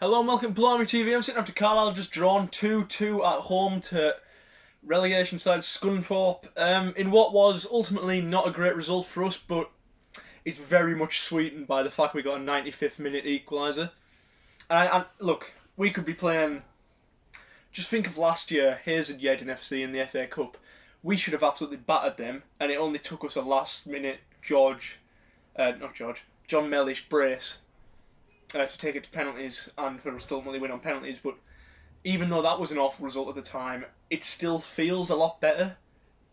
Hello and welcome to Blimey TV. I'm sitting after Carlisle just drawn 2-2 at home to relegation side Scunthorpe. In what was ultimately not a great result for us, but it's very much sweetened by the fact we got a 95th minute equaliser. And look, we could be playing. Just think of last year, Hayes and Yedden FC in the FA Cup. We should have absolutely battered them, and it only took us a last minute John Mellish brace to take it to penalties and for us to ultimately win on penalties. But even though that was an awful result at the time, it still feels a lot better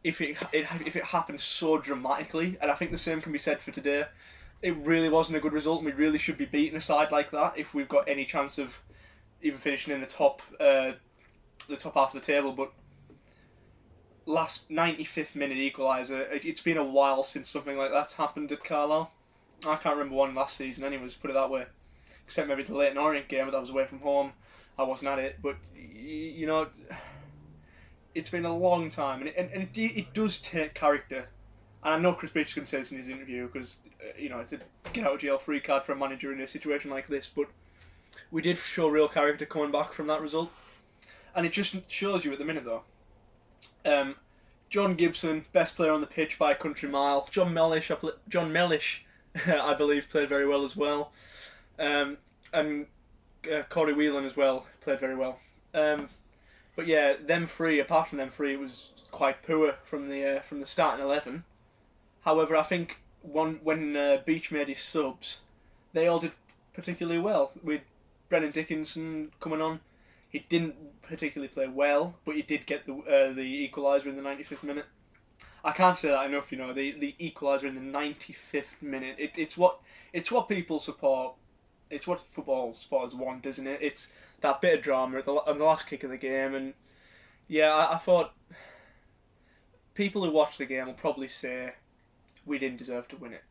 if it happened so dramatically. And I think the same can be said for today. It really wasn't a good result, and we really should be beating a side like that if we've got any chance of even finishing in the top half of the table. But last 95th minute equaliser, it's been a while since something like that's happened at Carlisle. I can't remember one last season anyways, put it that way. Except maybe the Leyton Orient game, but that was away from home. I wasn't at it, but you know, it's been a long time, and it does take character. And I know Chris Beach is going to say this in his interview because it's a get out of jail free card for a manager in a situation like this. But we did show real character coming back from that result, and it just shows you at the minute though. John Gibson, best player on the pitch by a country mile. John Mellish, I believe, played very well as well. And Corey Whelan as well played very well. But yeah, apart from them three, it was quite poor from the starting 11. However, I think when Beach made his subs, they all did particularly well. With Brennan Dickinson coming on, he didn't particularly play well, but he did get the equaliser in the 95th minute. I can't say that enough. The equaliser in the 95th minute. It's what people support. It's what football supporters want, isn't it? It's that bit of drama on the last kick of the game, and yeah, I thought people who watch the game will probably say we didn't deserve to win it,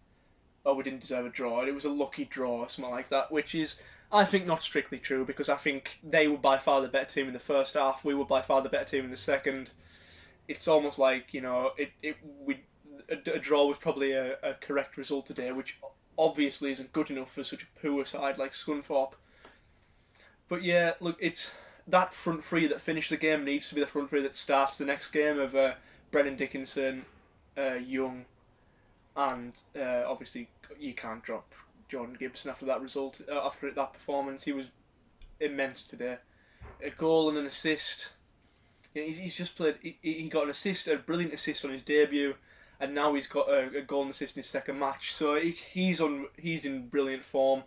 or we didn't deserve a draw. It was a lucky draw, or something like that, which is, I think, not strictly true, because I think they were by far the better team in the first half. We were by far the better team in the second. It's almost like a draw was probably a correct result today, which obviously isn't good enough for such a poor side like Scunthorpe. But yeah, look, it's that front three that finished the game needs to be the front three that starts the next game of Brennan Dickinson, Young, and obviously you can't drop Jordan Gibson after that result, after that performance. He was immense today. A goal and an assist. He's just played. He got an assist, a brilliant assist on his debut, and now he's got a goal and assist in his second match. So he's in brilliant form.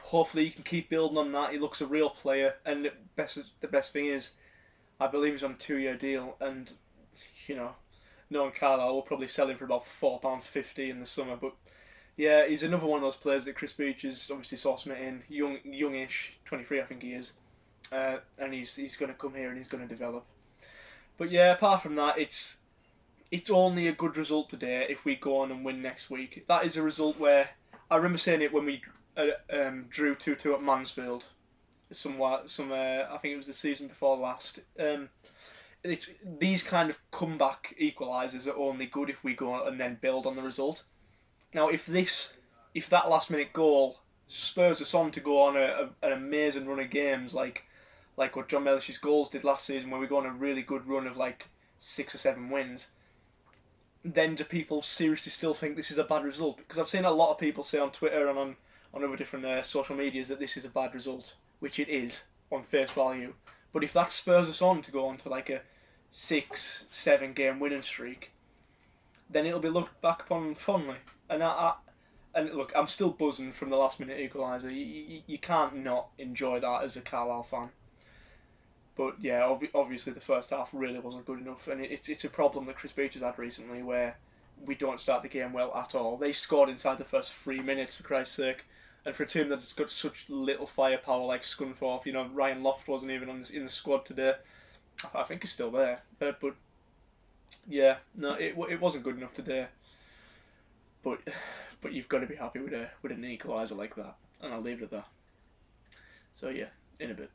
Hopefully he can keep building on that. He looks a real player, and the best thing is, I believe he's on a 2-year deal, and knowing Carlisle, will probably sell him for about £4.50 in the summer. But yeah, he's another one of those players that Chris Beach is obviously saw something in. Youngish, 23 I think he is, and he's going to come here and he's going to develop. But yeah, apart from that, it's only a good result today if we go on and win next week. That is a result where I remember saying it when we drew 2-2 at Mansfield. I think it was the season before last. It's these kind of comeback equalisers are only good if we go and then build on the result. Now, if that last minute goal spurs us on to go on an amazing run of games like what John Mellish's goals did last season, where we go on a really good run of like 6 or 7 wins, then do people seriously still think this is a bad result? Because I've seen a lot of people say on Twitter and on other different social medias that this is a bad result, which it is on face value. But if that spurs us on to go on to like a 6-7 game winning streak, then it'll be looked back upon fondly. And look, I'm still buzzing from the last minute equaliser. You can't not enjoy that as a Carlisle fan. But yeah, obviously the first half really wasn't good enough, and it's a problem that Chris Beach has had recently, where we don't start the game well at all. They scored inside the first 3 minutes, for Christ's sake, and for a team that's got such little firepower like Scunthorpe, Ryan Loft wasn't even in the squad today. I think he's still there, but yeah, no, it wasn't good enough today. But you've got to be happy with an equaliser like that, and I'll leave it at that. So yeah, in a bit.